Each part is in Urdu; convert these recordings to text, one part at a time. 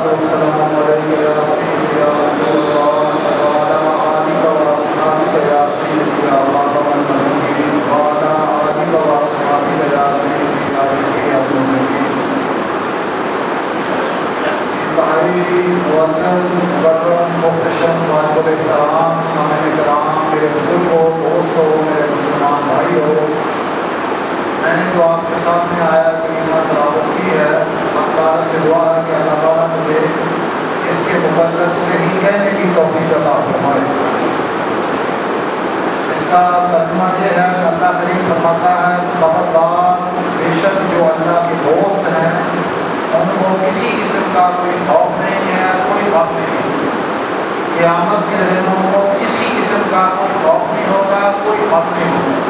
والسلام عليك يا سيدي يا رسول الله وعلى آلك وأصحابك يا سيدي يا خاتم النبيين وعلى آلك وأصحابك يا سيدي يا شفيع المذنبين. انتہائی معزز مکرم محتشم واجب احترام سامعین کرام، میرے بزرگوں، دوستوں، میرے مسلمان بھائیوں، میں نے جو آپ کے سامنے آیا کلمہ تلاوت کی ہے، اللہ تعالیٰ سے دعا ہے کہ اللہ تعالیٰ مجھے اس کے متعلق صحیح کہنے کی توفیق عطا فرمائے۔ اس کا ترجمہ یہ ہے کہ اللہ کریم فرماتا ہے خبردار، بے شک جو اللہ کے دوست ہیں ان کو کسی قسم کا کوئی خوف نہیں ہے، کوئی غم نہیں۔ قیامت کے دن ان کو کسی قسم کا کوئی خوف نہیں ہوگا، کوئی غم نہیں ہوگا۔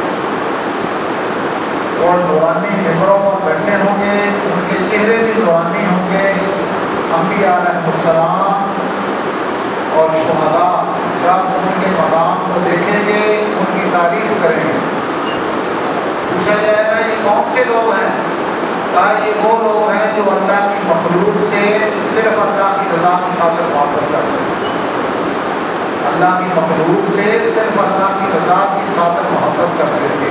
اور نورانی ممبروں پر بیٹھے ہوں گے، ان کے چہرے بھی نورانی ہوں گے۔ انبیاء علیہ السلام اور شہداء جب ان کے مقام کو دیکھیں گے ان کی تعریف کریں گے۔ پوچھا جائے گا یہ کون سے لوگ ہیں؟ کہا یہ وہ لوگ ہیں جو اللہ کی مخلوق سے صرف اللہ کی رضا کی خاطر محبت کرتے ہیں۔ اللہ کی مخلوق سے صرف اللہ کی رضا کی خاطر محبت کرتے تھے۔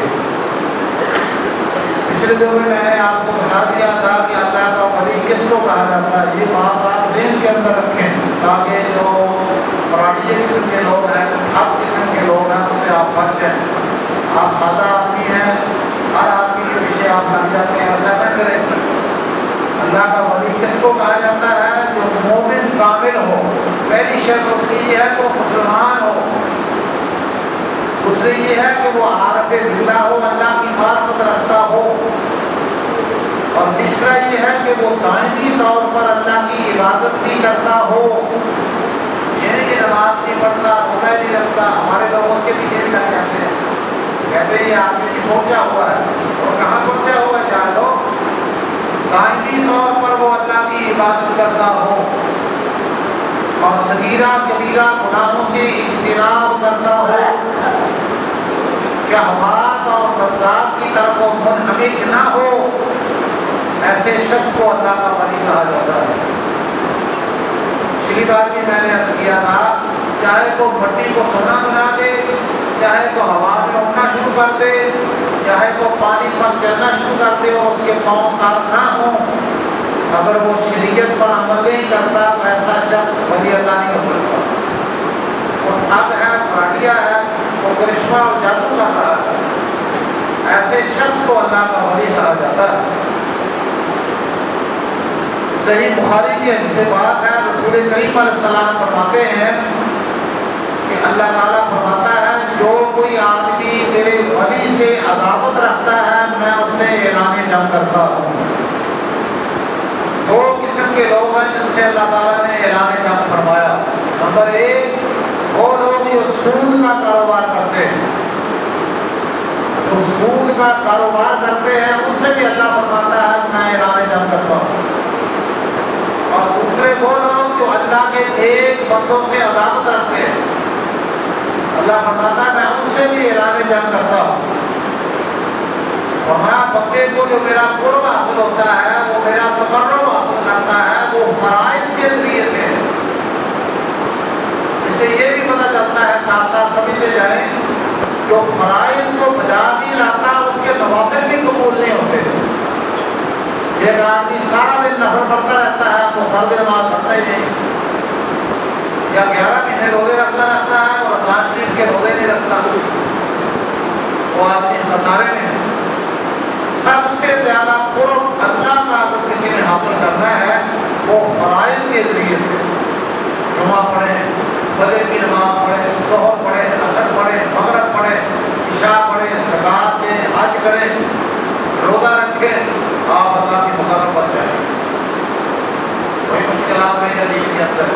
پچھلے دنوں میں نے آپ کو بتا دیا تھا کہ اللہ کا ولی کس کو کہا جاتا ہے۔ یہ بات آپ ذہن کے اندر رکھیں تاکہ جو پراڑی قسم کے لوگ ہیں، ہر قسم کے لوگ ہیں، اس سے آپ بچ جائیں۔ آپ سادہ آدمی ہیں، ہر آدمی کے پیچھے آپ لگ جاتے ہیں، ایسا نہ کریں۔ اللہ کا ولی کس کو کہا جاتا ہے؟ جو مومن کامل ہو۔ پہلی شرط اس کی یہ ہے کہ وہ مسلمان ہو، دوسری یہ ہے کہ وہ عارف باللہ ہو، اللہ کی معرفت رکھتا ہو، اور تیسرا یہ ہے کہ وہ دائمی طور پر اللہ کی عبادت بھی کرتا ہو۔ یہ نہیں کہ نماز نہیں پڑھتا، روزہ نہیں رکھتا۔ ہمارے لوگ اس کے پیچھے بھی لگ جاتے ہیں، کہتے ہیں یہ آدمی پہنچا ہوا ہے، اور کہاں پہنچا ہوا ہے جان لو۔ دائمی طور پر وہ اللہ کی عبادت کرتا ہو اور صغیرہ کبیرہ گناہوں سے اجتناب کرتا ہو، شہوات اور لذات کی طرف وہ منہمک نہ ہو، ایسے شخص کو اللہ کا ولی کہا جاتا ہے۔ پچھلی بار بھی میں نے عرض کیا تھا، چاہے تو مٹی کو سونا بنا دے، چاہے تو ہوا میں اڑنا شروع کر دے، چاہے تو پانی پر چلنا شروع کر دے اور اس کے پاؤں کار نہ ہوں، اگر وہ شریعت پر عمل نہیں کرتا تو ایسا شخص ولی اللہ نہیں ہو سکتا۔ وہ ٹھگ ہے، فراڈیا ہے، وہ کرشمہ اور جادو کر رہا ہے، ایسے شخص کو اللہ کا ولی کہا جاتا ہے۔ صحیح بخاری کی حدیث سے بات ہے، رسول کریم علیہ السلام فرماتے ہیں کہ اللہ تعالیٰ فرماتا ہے جو کوئی آدمی میرے ولی سے عداوت رکھتا ہے میں اس سے اعلان جنگ کرتا ہوں۔ دو قسم کے لوگ ہیں جن سے اللہ تعالیٰ نے اعلان جنگ فرمایا۔ نمبر ایک، وہ لوگ جو سود کا کاروبار کرتے ہیں، جو سود کا کاروبار کرتے ہیں ان سے بھی اللہ فرماتا ہے کہ میں اعلان جنگ کرتا ہوں۔ اور دوسرے وہ لوگ جو اللہ کے ایک بندوں سے عداوت رکھتے ہیں، اللہ فرماتا ہے میں ان سے بھی اعلان جنگ کرتا ہوں۔ اور ہمارا بندے کو جو میرا قرب حاصل ہوتا ہے، وہ میرا تقرب حاصل کرتا ہے، وہ فرائض کے ذریعے سے ہے۔ اس سے یہ بھی پتہ چلتا ہے، ساتھ ساتھ سمجھتے جائیں، جو فرائض کو بجا نہیں لاتا اس کے نوافل بھی قبول نہیں ہوتے۔ ایک آدمی سارا دن نفل پڑھتا رہتا ہے تو فرض نماز پڑھتا ہی نہیں، یا 11 مہینے روزے رکھتا رہتا ہے اور رمضان شریف کے روزے نہیں رکھتا، وہ آدمی خسارے میں ہے۔ سب سے زیادہ قرب اللہ کا اگر کسی نے حاصل کرنا ہے وہ فرائض کے ذریعے سے، جمعہ پڑھیں، فجر کی نماز پڑھیں، ظہر پڑھیں، عصر پڑھیں، مغرب پڑھیں، عشاء پڑھیں، زکوٰۃ دیں، حج کریں، روزہ رکھیں، آپ اللہ کی مقرب بن جائیں۔ کوئی مشکلات نہیں ہے دین کے اندر۔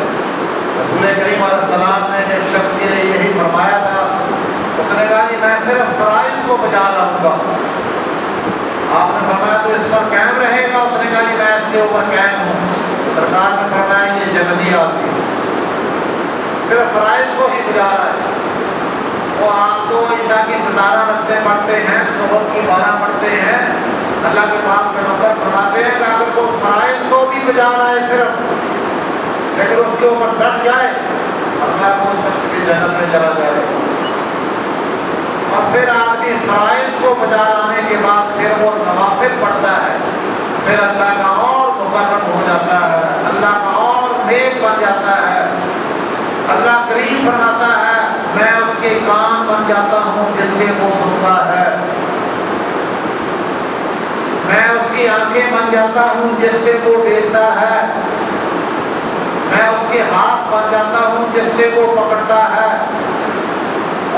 رسول کریم علیہ السلام نے ایک شخص کے لیے یہی فرمایا تھا، اس نے کہا کہ میں صرف فرائض کو بجا لاؤں گا۔ آپ نے فرمایا تو اس پر قائم رہے گا؟ اس نے کہا کہ میں اس کے اوپر قائم ہوں۔ سرکار نے فرمایا یہ جنتی آدمی صرف فرائض کو ہی بجا رہا ہے۔ وہ آپ تو عشاء کی 17 رکعتیں پڑھتے ہیں، ظہر کی 12 پڑھتے ہیں، اللہ کے پاک پیغمبر فرماتے ہیں کہ اگر وہ فرائض کو بھی بجا رہا ہے صرف لیکن اس کے اوپر ڈٹ جائے اور میں کوئی شخص بھی جنت میں چلا جائے. اور پھر آدمی فرائض کو بجا لانے کے بعد پھر وہ نوافل پڑھتا ہے, پھر اللہ کا اور مقرب ہو جاتا ہے, اللہ کا اور نیک بن جاتا ہے. اللہ کریم فرماتا ہے میں اس کے کان بن جاتا ہوں جس سے وہ سنتا ہے, میں اس کی آنکھیں بن جاتا ہوں جس سے وہ دیکھتا ہے, میں اس کے ہاتھ بن جاتا ہوں جس سے وہ پکڑتا ہے,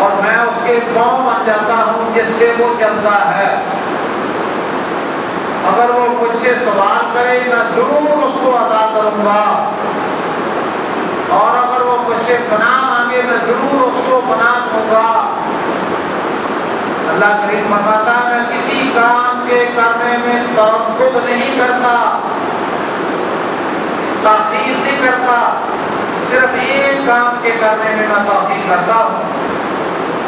اور میں اس کے پاؤں بن جاتا ہوں جس سے وہ چلتا ہے. اگر وہ مجھ سے سوال کرے میں ضرور اس کو عطا کروں گا, اور اگر وہ مجھ سے پناہ مانگے میں ضرور اس کو پناہ دوں گا. اللہ کریم فرماتا ہے میں کسی کام کے کرنے میں تردد نہیں کرتا, تاخیر نہیں کرتا, صرف ایک کام کے کرنے میں میں تاخیر کرتا ہوں.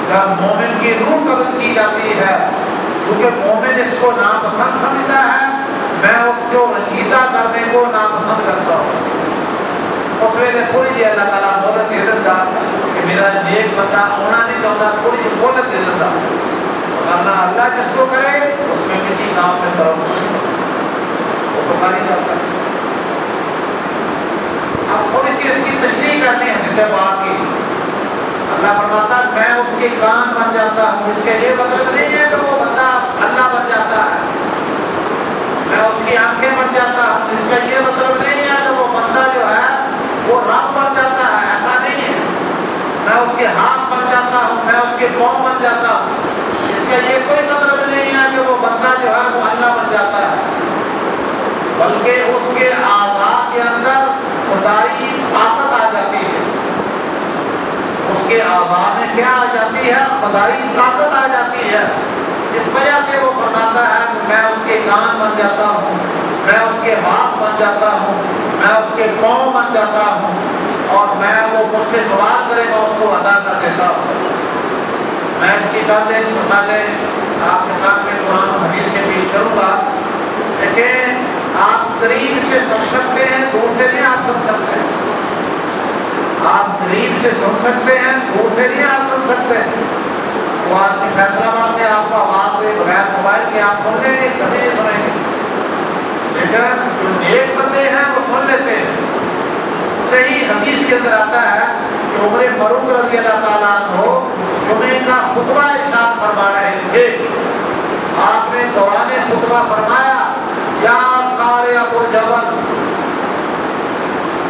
جب مومن کی روح قبض کی جاتی ہے کیونکہ مومن اس کو ناپسند سمجھتا ہے, میں اس کو رنجیدہ کرنے کو ناپسند کرتا ہوں. اس ویلے تھوڑی جی اللہ تعالیٰ مہلت دے دیتا کہ میرا نیک بندہ ہونا نہیں چاہتا, تھوڑی جی مہلت دے دیتا, ورنہ اللہ جس کو کرے اس میں کسی کام میں تردد نہیں ہوتا, وہ پتہ نہیں کرتا. اب تھوڑی سی اس کی تشریح کرنی ہے جسے بات کی. اللہ فرماتا ہے میں اس کے کان بن جاتا ہوں, اس کے یہ مطلب نہیں ہے کہ وہ بندہ اللہ بن جاتا ہے. میں اس کی آنکھیں بن جاتا ہوں, اس کا یہ مطلب نہیں ہے کہ وہ بندہ جو ہے وہ رب بن جاتا ہے, ایسا نہیں ہے. میں اس کے ہاتھ بن جاتا ہوں, میں اس کے پاؤں بن جاتا ہوں, اس کا یہ کوئی مطلب نہیں ہے کہ وہ بندہ جو ہے وہ اللہ بن جاتا ہے. بلکہ اس کے اعضاء کے اندر خدائی طاقت آ جاتی ہے, اس کے اعضاء میں کیا آ جاتی ہے, خدائی طاقت آ جاتی ہے. اس وجہ سے وہ فرماتا ہے کہ میں اس کے کان بن جاتا ہوں, میں اس کے ہاتھ بن جاتا ہوں, میں اس کے پاؤں بن جاتا ہوں, اور میں وہ مجھ سے سوال کرے گا اس کو ادا کر دیتا ہوں. میں اس کی چند ایک مثالیں آپ کے سامنے قرآن و حدیث سے پیش کروں گا, لیکن آپ قریب سے سن سکتے ہیں, دور سے نہیں آپ سن سکتے ہیں. آپ قریب سے سن سکتے ہیں, دور سے نہیں آپ سن سکتے. وہ آدمی فیصلہ آباد سے آپ کو آواز دے بغیر موبائل کے آپ سن لیں گے, کبھی نہیں سنیں گے. لیکن جو نیک بندے ہیں وہ سن لیتے ہیں. صحیح حدیث کے اندر آتا ہے کہ عمر فاروق رضی اللہ تعالیٰ عنہ جمعے کا خطبہ ارشاد فرما رہے تھے. آپ نے دوران خطبہ فرمایا یا سارے ابو جبل,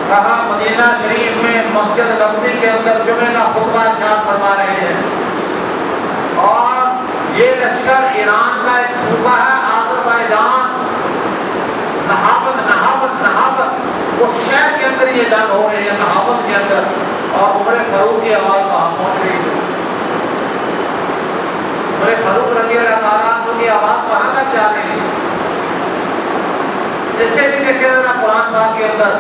کہا مدینہ شریف میں مسجد نبوی کے اندر جمعے کا خطبہ ارشاد فرما رہے ہیں. اور یہ لشکر ایران کا ایک صوبہ ہے آذربائیجان, نہاوند اس شہر کے اندر یہ جنگ ہو رہی ہے, نہاوند کے اندر, اور عمر فاروق کی آواز وہاں پہنچ رہی ہے. عمر فاروق رضی اللہ تعالیٰ عنہ کی آواز کہاں تک جا رہی ہے. جیسے بھی دیکھے نا قرآن پاک کے اندر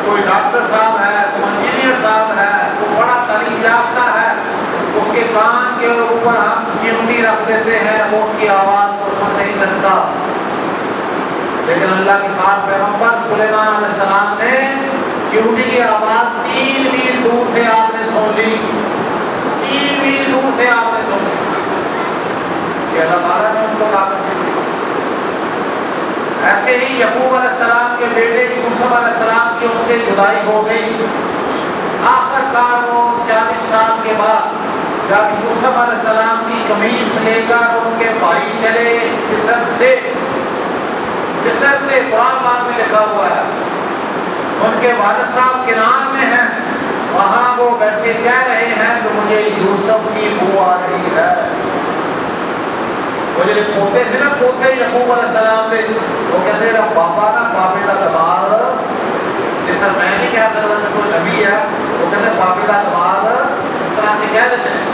کوئی ڈاکٹر صاحب ہے, کوئی انجینئر صاحب ہے, کوئی بڑا تعلیم یافتہ ہے, اس کے کان کے اوپر ہم چمٹی رکھ دیتے ہیں, وہ اس کی آواز کو سن نہیں سکتا. لیکن اللہ کے پاک پیغمبر سلیمان علیہ السلام نے چمٹی کی آواز 3 میل دور سے آپ نے سن لی, 3 میل دور سے آپ نے سن لی. کہ اللہ تعالیٰ نے ان کو طاقت دی. ایسے ہی یعقوب علیہ السلام کے بیٹے یوسف علیہ السلام کی ان سے جدائی ہو گئی. آخر کار وہ 40 سال کے بعد جب یوسف علیہ السلام کی قمیص لے کر ان کے بھائی چلے مصر سے قرآن پاک میں لکھا ہوا ہے, ان کے والد صاحب کنعان میں ہیں, وہاں وہ بیٹھے کہہ رہے ہیں کہ مجھے یوسف کی بو آ رہی ہے. وہ جو پوتے تھے نا, پوتے یعقوب علیہ السلام تھے, وہ کہتے ہیں بابا نا قابل اعتبار, جیسا میں نہیں کہہ سکتا کہ کوئی نبی ہے, وہ کہتے ہیں قابل اعتبار اس طرح سے کہہ دیتے ہیں.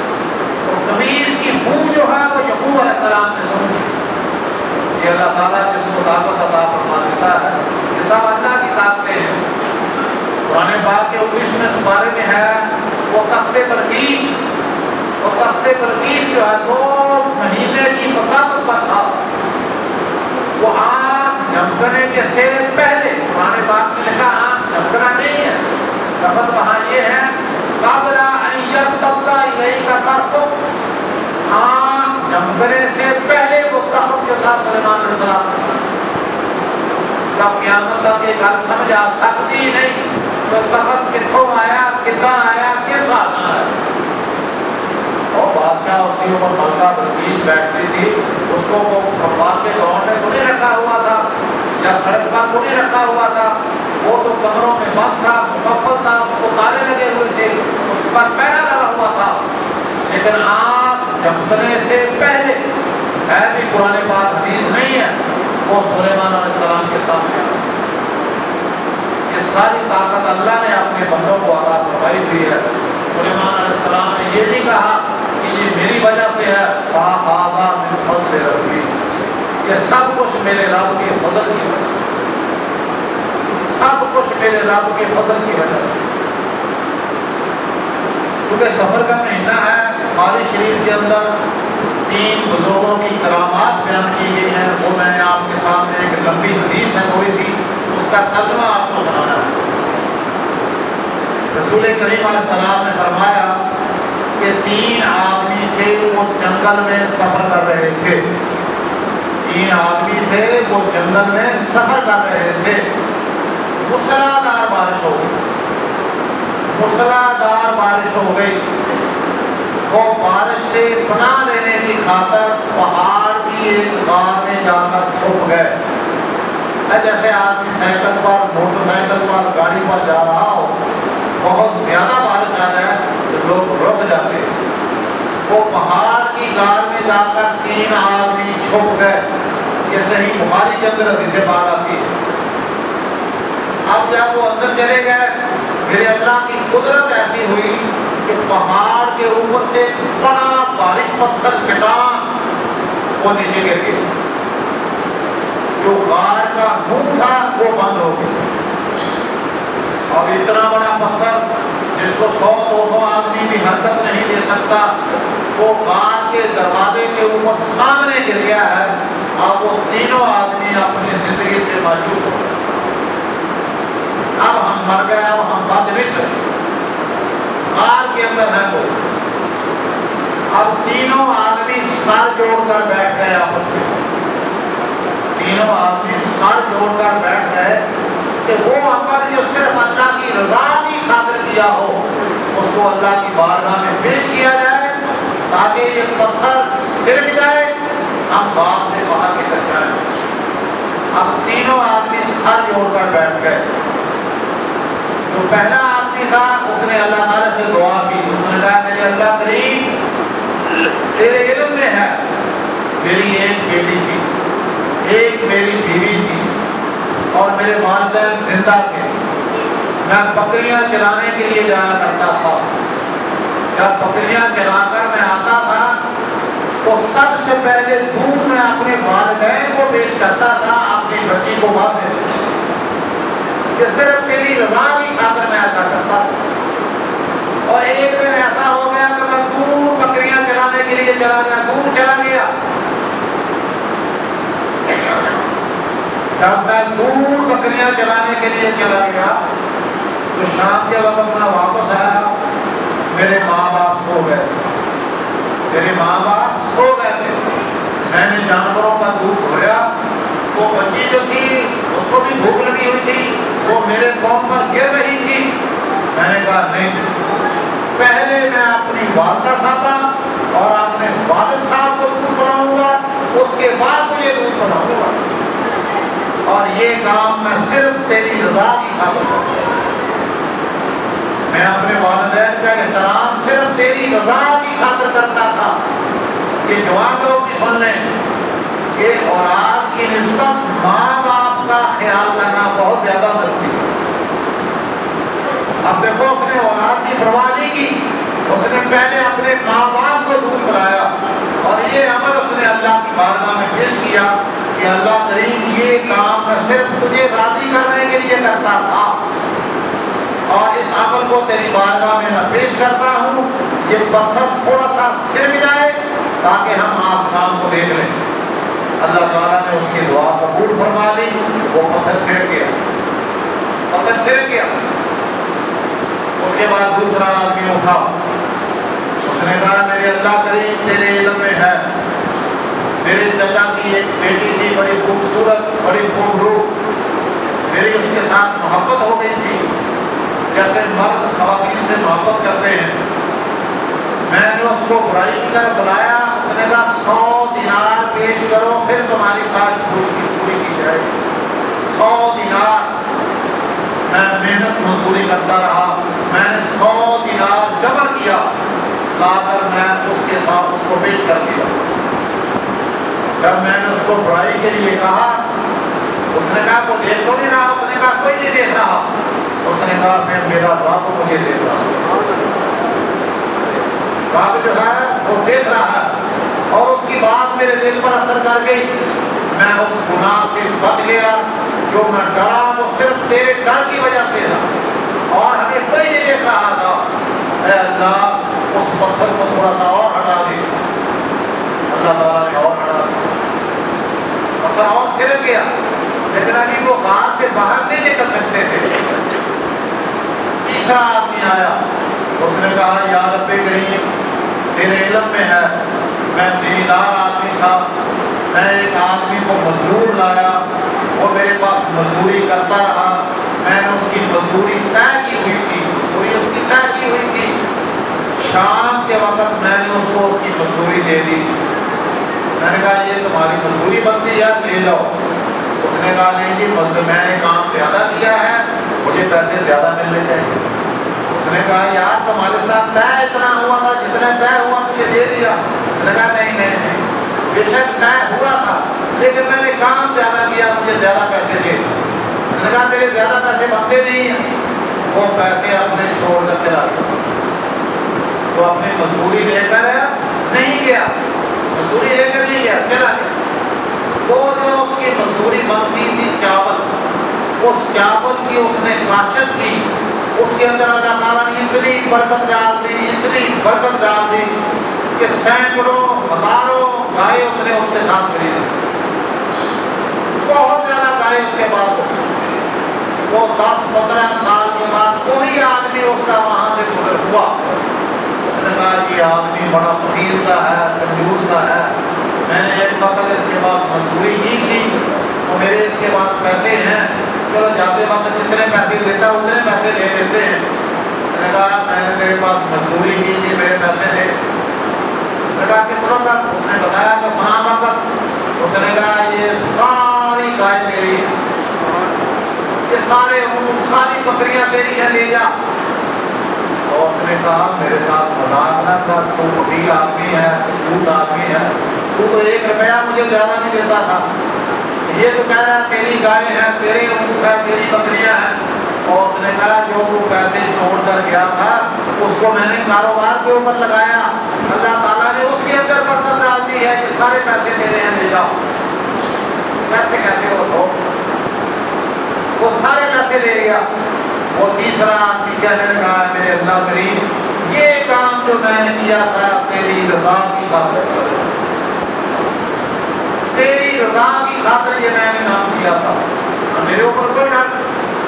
اور قمیص کی بو جو ہے وہ یعقوب علیہ السلام نے سنی. یہ اللہ تعالیٰ جس کو طاقت عطا فرما دیتا ہے, یہ سب اللہ کی طاقتیں ہیں. قرآن پاک کے 19ویں سپارے میں ہے وہ تخت بلقیس, وہ تخت بلقیس جو ہے 2 مہینے کی مسافت پر تھا. وہ آنکھ جھپکنے کے سے پہلے, قرآن پاک میں لکھا آنکھ جھپکنا نہیں ہے, لفظ وہاں یہ ہے قبل ان یرتد الیک طرفک، آنکھ جھمکنے سے پہلے وہ تخت جو تھا سلیمان علیہ السلام تب قیامت تک یہ گل سمجھ آ سکتی نہیں تو تخت کتوں آیا، کتنا آیا، کس وقت آیا۔ اور بادشاہ اس کے اوپر ملکہ بلقیس بیٹھتی تھی، اس کو وہ کمبار کے گراؤنڈ میں تو نہیں رکھا ہوا تھا یا سڑک پر تو نہیں رکھا ہوا تھا، وہ تو کمروں میں بند تھا، مکفل تھا، اس کو تالے لگے ہوئے تھے، اس پر پہرا لگا ہوا تھا، لیکن آنکھ جھپکنے سے پہلے ہے بھی قرآن پاک حدیث نہیں ہے، وہ سلیمان علیہ السلام کے سامنے آیا۔ یہ ساری طاقت اللہ نے اپنے بندوں کو عطا فرمائی ہوئی ہے۔ سلیمان علیہ السلام نے یہ نہیں کہا کہ یہ میری وجہ سے ہے، هذا من فضل ربی، یہ سب کچھ میرے رب کے فضل کی وجہ سے، سب کچھ میرے رب کے فضل کی وجہ سے۔ کیونکہ سفر کا مہینہ ہے، بخاری شریف کے اندر 3 بزرگوں کی کرامات بیان کی گئی ہیں، وہ میں نے آپ کے سامنے ایک لمبی حدیث ہے تھوڑی سی، اس کا ترجمہ آپ کو سنانا ہے۔ رسول کریم علیہ السلام نے فرمایا کہ 3 آدمی تھے، وہ جنگل میں سفر کر رہے تھے، 3 آدمی تھے، وہ جنگل میں سفر کر رہے تھے، موسلادھار بارش ہو گئی، موسلادھار بارش ہو گئی، وہ بارش سے پناہ لینے کی خاطر پہاڑ کی ایک غار میں جا کر چھپ گئے۔ جیسے آدمی سائیکل پر، موٹر سائیکل پر، گاڑی پر جا رہا ہو، بہت زیادہ بارش آ جائے تو لوگ رک جاتے ہیں، وہ پہاڑ کی غار میں جا کر 3 آدمی چھپ گئے۔ یہ صحیح بخاری کے اندر حدیث پاک آتی ہے۔ اب جب وہ اندر چلے گئے، پھر اللہ کی قدرت ایسی ہوئی کہ پہاڑ کے اوپر سے بڑا باریک پتھر چٹان وہ نیچے گر گیا، جو غار کا منہ تھا وہ بند ہو گیا۔ اب اتنا بڑا پتھر جس کو 100-200 آدمی بھی حرکت نہیں دے سکتا، وہ غار کے دروازے کے اوپر سامنے گر گیا ہے۔ اب وہ تینوں آدمی اپنی زندگی سے مایوس ہو گئے، اب ہم مر گئے، اب ہم بچ نہیں سکتے، غار کے اندر ہے وہ۔ اب تینوں آدمی سر جوڑ کر بیٹھ گئے آپس میں، تینوں آدمی سر جوڑ کر بیٹھ گئے کہ وہ عمل جو صرف اللہ کی رضا کی خاطر کیا ہو اس کو اللہ کی بارگاہ میں پیش کیا جائے تاکہ یہ پتھر سرک جائے، ہم باغ سے باہر نکل جائیں۔ اب تینوں آدمی سر جوڑ کر بیٹھ گئے۔ جو پہلا آدمی تھا اس نے اللہ تعالیٰ سے دعا کی، اس نے کہا میرے اللہ کریم تیرے علم میں ہے میری ایک بیٹی تھی، ایک میری بیوی تھی اور میرے والدین زندہ تھے، میں بکریاں چلانے کے لیے جایا کرتا تھا، جب بکریاں چلا کر میں آتا تھا تو سب سے پہلے دودھ میں اپنے والدین کو پیش کرتا تھا، اپنی بچی کو بعد میں، کہ صرف تیری رضا کی خاطر میں ایسا کرتا تھا۔ اور ایک دن ایسا ہو گیا کہ میں دور بکریاں چلانے کے لیے چلا گیا، دور چلا گیا، جب میں دور بکریاں چلانے کے لیے چلا گیا تو شام کے وقت میں واپس آیا، میرے ماں باپ سو گئے، میرے ماں باپ سو گئے تھے، میں نے جانوروں کا دودھ دھویا، وہ بچی جو تھی اس کو بھی بھوک لگی ہوئی تھی، وہ میرے پاؤں پر گر رہی تھی، میں نے کہا نہیں، پہلے میں اپنی والدہ صاحبہ اور اپنے والد صاحب کو دودھ بناؤں گا، اس کے بعد مجھے دودھ بناؤں گا، اور یہ کام میں صرف تیری رضا کی خاطر کرتا ہوں، میں اپنے والدین کا احترام صرف تیری رضا کی خاطر کرتا تھا۔ یہ جوان لوگ بھی سن لیں کہ اولاد کی نسبت ماں باپ کا خیال کرنا بہت زیادہ ضروری ہے۔ اب دیکھو اس نے اولاد کی پرواہ نہیں کی، اس نے پہلے اپنے ماں باپ کو دودھ پلایا، اور یہ عمل اس نے اللہ کی بارگاہ میں پیش کیا کہ اللہ کریم یہ کام میں صرف تجھے راضی کرنے کے لیے کرتا تھا، اور اس عمل کو تیری بارگاہ میں میں پیش کرتا ہوں، یہ پتھر تھوڑا سا سرک جائے تاکہ ہم آسمان کو دیکھ لیں۔ اللہ تعالیٰ نے اس کی دعا قبول فرما لی، وہ پتھر سرک گیا، پتھر سرک گیا۔ کے بعد دوسرا آدمی اٹھا، اس نے کہا میرے اللہ کریم تیرے علم میں ہے، میرے چچا کی ایک بیٹی تھی بڑی خوبصورت، بڑی خوبروح، میری اس کے ساتھ محبت ہو گئی تھی جیسے مرد خواتین سے محبت کرتے ہیں۔ میں نے اس کو برائی کی طرف بلایا، اس نے کہا 100 دینار پیش کرو پھر تمہاری خواہش پوری کی جائے گی۔ 100 دینار میں محنت مزدوری کرتا رہا، میں نے 100 دینار جمع کیا، لا کر میں اس کے ساتھ اس کو پیش کر دیا۔ جب میں نے اس کو برائی کے لیے کہا، اس نے کہا تو دیکھ تو نہیں رہا، اس نے کہا کوئی نہیں دیکھ رہا، اس نے کہا میں میرا رب مجھے دیکھ رہا ہوں، رب جو ہے وہ دیکھ رہا ہے، اور اس کی بات میرے دل پر اثر کر گئی، میں اس گناہ سے بچ گیا، جو میں ڈرا وہ صرف تیرے ڈر کی وجہ سے تھا، اور ہمیں کوئی نہیں دیکھ رہا تھا۔ اے اللہ اس پتھر کو تھوڑا سا اور ہٹا دے، اللہ تعالیٰ نے اور ہٹا دیا، پتھر اور سرک گیا، لیکن ابھی وہ غار سے باہر نہیں نکل سکتے تھے۔ تیسرا آدمی آیا، اس نے کہا یا رب کریم تیرے علم میں ہے میں زمیندار آدمی تھا، میں ایک آدمی کو مزدور لایا، وہ میرے پاس مزدوری کرتا رہا، میں نے اس کی مزدوری طے کی ہوئی تھی، پوری اس کی طے کی ہوئی تھی، شام کے وقت میں نے اس کو اس کی مزدوری دے دی، میں نے کہا یہ تمہاری مزدوری بنتی ہے لے جاؤ، اس نے کہا نہیں جی میں نے کام زیادہ کیا ہے مجھے پیسے زیادہ ملنے چاہیے۔ اس نے کہا یار تمہارے ساتھ طے اتنا ہوا تھا، جتنا طے ہوا مجھے دے دیا۔ اس نے کہا نہیں بے شک طے ہوا تھا لیکن میں نے کام زیادہ کیا، مجھے زیادہ پیسے دے دیے۔ اس نے کہا تیرے زیادہ پیسے بنتے نہیں ہیں، وہ پیسے اپنے چھوڑ کر چلا گیا، وہ اپنی مزدوری لے کر نہیں گیا، مزدوری لے کر نہیں گیا، چلا گیا۔ وہ جو اس کی مزدوری بنتی تھی چاول، اس چاول کی اس نے کاشت کی، اس کے اندر اللہ تعالیٰ نے اتنی برکت ڈال دی، اتنی برکت ڈال دی کہ سینکڑوں ہزاروں گائے اس نے اس کے ساتھ خریدی، بہت زیادہ گائے اس کے بعد۔ وہ 10-15 سال کے بعد کوئی آدمی اس کا وہاں سے گزر ہوا، اس نے کہا یہ آدمی بڑا فقیر سا ہے، کنجوس سا ہے، میں نے ایک وقت اس کے پاس مزدوری کی تھی تو میرے اس کے پاس پیسے ہیں، چلو جاتے وقت جتنے پیسے دیتا اتنے پیسے لے لیتے ہیں۔ اس نے کہا میں نے تیرے پاس مزدوری کی تھی میرے پیسے دے۔ اس نے کہا کس وقت؟ اس نے بتایا کہ فلاں وقت۔ اس نے کہا یہ ساری گائے تیری ہیں، یہ سارے اونٹ ساری بکریاں تیری ہیں، لے جا۔ اور اس نے کہا میرے ساتھ مذاق نہ کر، تو وکیل آدمی ہے، جھوٹ آدمی ہے، تو 1 روپیہ مجھے زیادہ نہیں دیتا تھا، یہ تو کہہ رہا ہے تیری گائے ہیں، تیرے اونٹ ہیں، تیری بکریاں ہیں۔ اور اس نے کہا جو تو پیسے چھوڑ کر گیا تھا اس کو میں نے کاروبار کے اوپر لگایا، اللہ تعالیٰ نے اس کے اندر برکت ڈال دی ہے، یہ سارے پیسے تیرے ہیں، لے جاؤ۔ پیسے کیسے ہو؟ وہ سارے پیسے لے گیا۔ وہ تیسرا آدمی کہنے لگا میرے اللہ کریم یہ کام جو میں نے کیا تھا تیری رضا کی خاطر، تیری رضا کی خاطر یہ میں نے کام کیا تھا، میرے اوپر کوئی ڈر،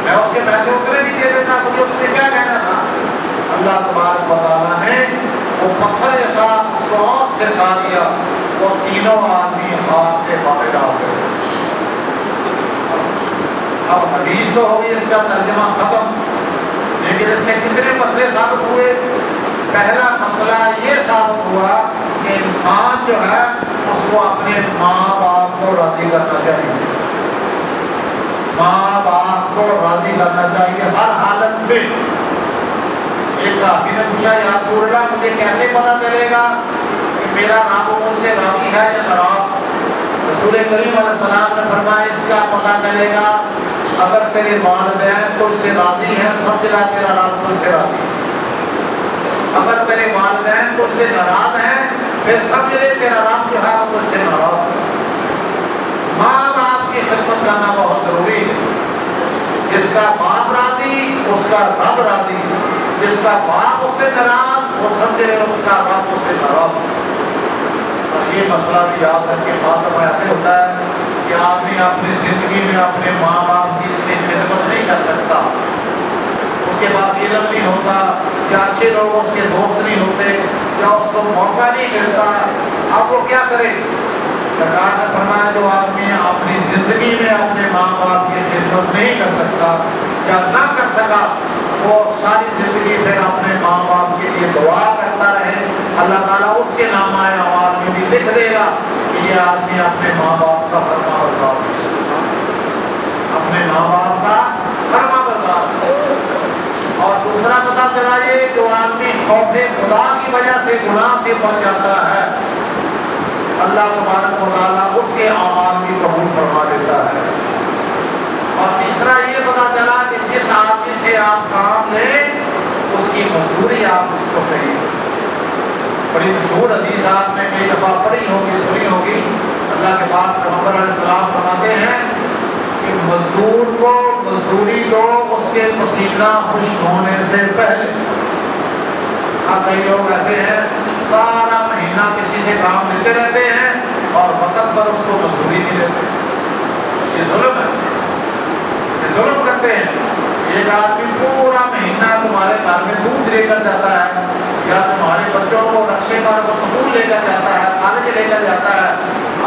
میں اس کے پیسے اتنے بھی دے دیتا، مجھے اس نے کیا کہنا تھا۔ اللہ تبارک و تعالیٰ نے وہ پتھر کے ساتھ اس کو اور سکھا دیا، وہ تینوں آدمی ہاتھ سے باہر آ گئے۔ اب حدیث تو ہوگی اس کا ترجمہ ختم، لیکن اس سے کتنے مسئلے ثابت ہوئے؟ پہلا مسئلہ یہ ثابت ہوا کہ انسان جو ہے اس کو اپنے ماں باپ کو راضی کرنا چاہیے، ماں باپ کو راضی کرنا چاہیے ہر حالت میں۔ ایک صحابی نے پوچھا یا رسول اللہ مجھے کیسے پتہ چلے گا کہ میرا رب مجھ سے راضی ہے یا ناراض؟ رسول کریم علیہ السلام نے فرمایا اس کا پتہ چلے گا اگر تیرے والدین تجھ سے راضی ہیں سمجھ لے تیرا رب تجھ سے راضی ہے، اگر تیرے والدین تجھ سے ناراض ہیں پھر سمجھ لے تیرا رب جو ہے وہ تجھ سے ناراض ہے۔ ماں باپ کی خدمت کرنا بہت ضروری ہے، جس کا باپ راضی اس کا رب راضی، جس کا باپ اس سے ناراض وہ سمجھ لے اس کا رب اس سے ناراض۔ اور یہ مسئلہ بھی یاد رکھ کے خاتمہ ایسے ہوتا ہے کہ آدمی اپنی زندگی میں اپنے ماں باپ کی اتنی خدمت نہیں کر سکتا، اس کے پاس علم نہیں ہوتا، یا اچھے لوگ اس کے دوست نہیں ہوتے، یا اس کو موقع نہیں ملتا، اب وہ کیا کرے؟ سرکار نے فرمایا جو آدمی اپنی زندگی میں اپنے ماں باپ کی خدمت نہیں کر سکتا یا نہ کر سکا، وہ ساری زندگی پھر اپنے ماں باپ کے لیے دعا کرتا رہے، اللہ تعالیٰ اس کے نام اعمال میں بھی لکھ دے گا کہ یہ آدمی اپنے ماں باپ کا فرما بردار ہے، اپنے ماں باپ کا فرما بردار ہے۔ اور دوسرا پتہ چلا یہ جو آدمی خوف خدا کی وجہ سے گناہ سے بچ جاتا ہے، اللہ تبارک و تعالیٰ اس کے اعمال بھی قبول فرما دیتا ہے۔ اور تیسرا یہ پتہ چلا کہ جس آدمی سے آپ کام لیں اس کی مزدوری آپ اس کو صحیح ہے۔ بڑی مشہور حدیث آپ نے کئی دفعہ پڑھی ہوگی، سنی ہوگی، اللہ کے بعد پیغمبر علیہ السلام فرماتے ہیں کہ مزدور کو مزدوری دو اس کے پسینہ خشک ہونے سے پہلے۔ اب کئی لوگ ایسے ہیں سارا مہینہ کسی سے کام لیتے رہتے ہیں اور وقت پر اس کو مزدوری نہیں دیتے، یہ ظلم ہے، یہ ظلم کرتے ہیں۔ ایک آدمی پورا مہینہ تمہارے گھر میں دودھ لے کر جاتا ہے یا تمہارے بچوں کو رکشے پر وہ اسکول لے کر جاتا ہے، کالج لے کر جاتا ہے،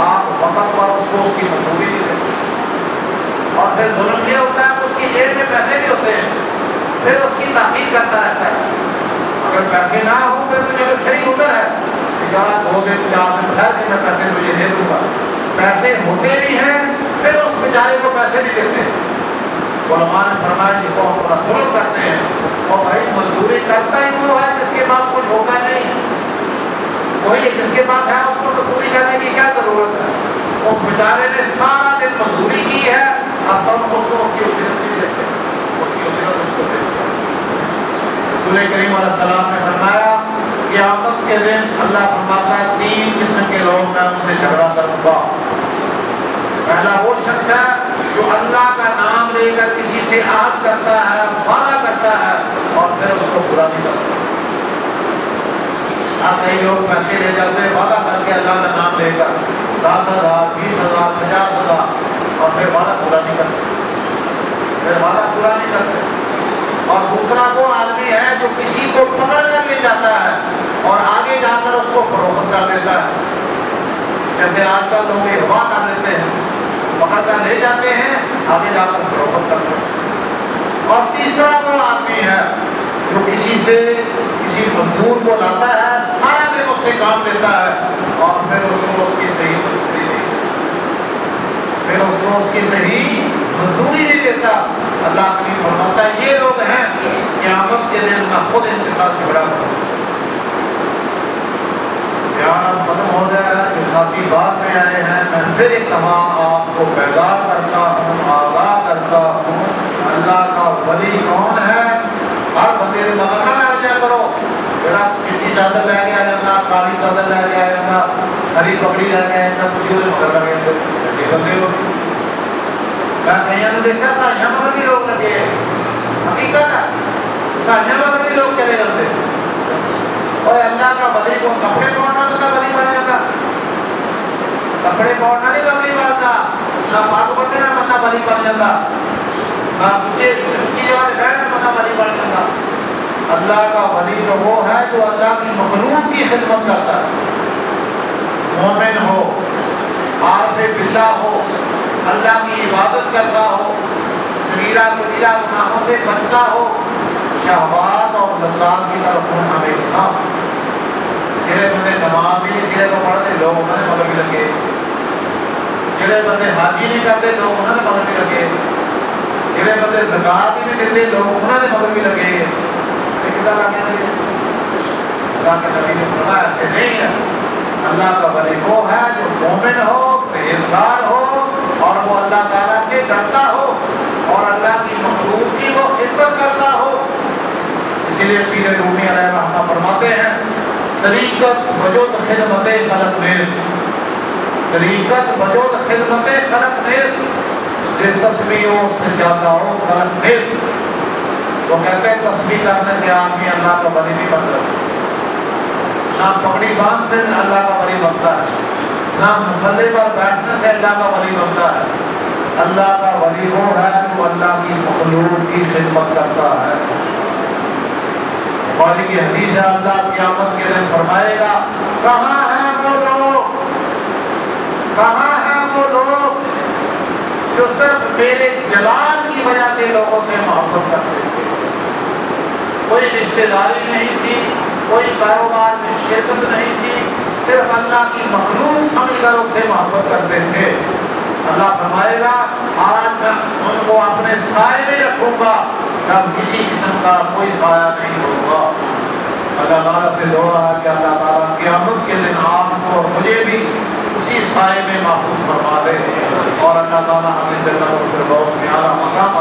آپ وقت پر اس کو اس کی مزدوری نہیں دیتے۔ اور پھر ظلم یہ ہوتا ہے کہ اس کی جیب میں پیسے بھی ہوتے ہیں، پھر اس کی تحقیق کرتا رہتا ہے۔ اگر پیسے نہ ہوں پھر تو جو شریک ادھر ہے کہ 2 دن 4 دن ٹھہر کے میں پیسے تجھے دے دوں گا، پیسے ہوتے بھی ہیں پھر اس بیچارے کو پیسے نہیں دیتے۔ علماء نے فرمایا کہ قوم بڑا ظلم کرتے ہیں، اور بھائی مزدوری کرتا ہی وہ ہے جس کے پاس کچھ ہوتا نہیں، وہی جس کے پاس ہے اس کو مزدوری کرنے کی کیا ضرورت ہے؟ وہ بیچارے نے سارا دن مزدوری کی ہے، اب تم اس کو اس کی اجرت نہیں دیتے، اس کی اجرت اس کو دیتے۔ رسول کریم علیہ السلام نے فرمایا قیامت کے دن اللہ فرماتا ہے 3 قسم کے لوگ میں ان سے جھگڑا کروں گا۔ پہلا وہ شخص ہے جو اللہ کا نام لے کر کسی سے عہد کرتا ہے، وعدہ کرتا ہے اور پھر اس کو پورا نہیں کرتا۔ کئی لوگ پیسے لے جاتے ہیں وعدہ کر کے اللہ کا نام لے کر 10,000 20,000 50,000 اور پھر وعدہ پورا نہیں کرتے، پھر وعدہ پورا نہیں کرتے۔ اور دوسرا وہ آدمی ہے جو کسی کو پکڑ کر لے جاتا ہے اور آگے جا کر اس کو فروخت کر دیتا ہے، جیسے آج کل لوگ اغوا کر لیتے ہیں، پکڑ کر لے جاتے ہیں آگے جا کر فروخت کرتے ہیں۔ اور تیسرا وہ آدمی ہے جو کسی مزدور کو لاتا ہے، سارا دن اس سے کام لیتا ہے اور پھر اس کو اس کی صحیح مزدوری نہیں دیتا۔ اللہ کی فرماتا ہے یہ لوگ ہیں قیامت کے دن میں خود ان کے ساتھ جھگڑا کروں۔ بیان ختم ہو گیا ہے، جو ساتھی بعد میں آئے ہیں میں پھر ایک دفعہ آپ کو بیدار کرتا ہوں، آگاہ کرتا ہوں اللہ کا ولی کون ہے۔ ہر بندے کے مگر نہ لگ جایا کرو، میرا چٹی چادر لے کے آ جانا، کالی چادر لے کے آ جانا، ہری پگڑی لے کے آ جانا، کسی کو مگر لگے یہ بندے ہو۔ میں کہیں نے دیکھا سائیاں مگر بھی لوگ لگے ہیں، حقیقت ہے سائیاں مگر بھی لوگ چلے جاتے ہیں۔ اور اللہ کا ولی کو کپڑے پہننا تو ولی بن جاتا، کپڑے پہننا نہیں ولی بنتا، نہ پاک بننا بندہ ولی بن جاتا، نہ اونچی جگہ بیٹھنا بندہ ولی بن جاتا۔ اللہ کا ولی تو وہ ہے جو اللہ کی مخلوق کی خدمت کرتا ہے، مومن ہو، عارف باللہ ہو، اللہ کی عبادت کرتا ہو، صغیرہ کبیرہ گناہوں سے بچتا ہو، شہوات اور لذات کی طرف ہونا بیچنا۔ جڑے بندے نماز ہی سرے کو پڑھتے لوگ انہوں نے مگر بھی لگے، جڑے بندے حاجی نہیں کرتے لوگ انہوں نے مگر بھی لگے، جڑے بندے زکات ہی نہیں دیتے لوگ انہوں نے مگر بھی لگے۔ اللہ کے نبی نے فرمایا ایسے نہیں ہے، اللہ کا ولی وہ ہے جو مومن ہو، پرہیزگار ہو اور وہ اللہ تعالیٰ سے ڈرتا ہو اور اللہ کی مخلوق کی وہ خدمت کرتا ہو۔ اسی لیے پیر رومی علیہ رحمہ فرماتے ہیں طریقت وجود خدمت خلق نیز، طریقت وجود خدمت خلق نیز سے تسبیحوں سے جاتا ہو خلق نیز۔ وہ کہتے ہیں تسبیح کرنے سے آدمی اللہ کا ولی نہیں بنتا، نہ پگڑی باندھ سے اللہ کا ولی بنتا ہے، نہ مسلح پر بیٹھنے سے اللہ کا ولی بنتا ہے۔ اللہ کا ولی وہ ہے جو اللہ کی مخلوق کی خدمت کرتا ہے۔ والی کی حدیث ہے، اللہ قیامت کے دن فرمائے گا کہاں ہیں وہ لوگ، کہاں ہیں وہ لوگ جو صرف میرے جلال کی وجہ سے لوگوں سے محبت کرتے تھے، کوئی رشتہ داری نہیں تھی، کوئی کاروبار میں شرکت نہیں تھی، صرف اللہ کی مخلوق سمجھ کر اس سے محبت کرتے تھے۔ اللہ فرمائے گا آج میں ان کو اپنے سائے میں رکھوں گا، جب کسی قسم کا کوئی سایہ نہیں ہوگا۔ اللہ تعالیٰ سے دعا ہے کہ اللہ تعالیٰ قیامت کے دن آپ کو اور مجھے بھی اسی سائے میں محفوظ فرما دے، اور اللہ تعالیٰ ہمیں جنت الفردوس میں اعلیٰ مقام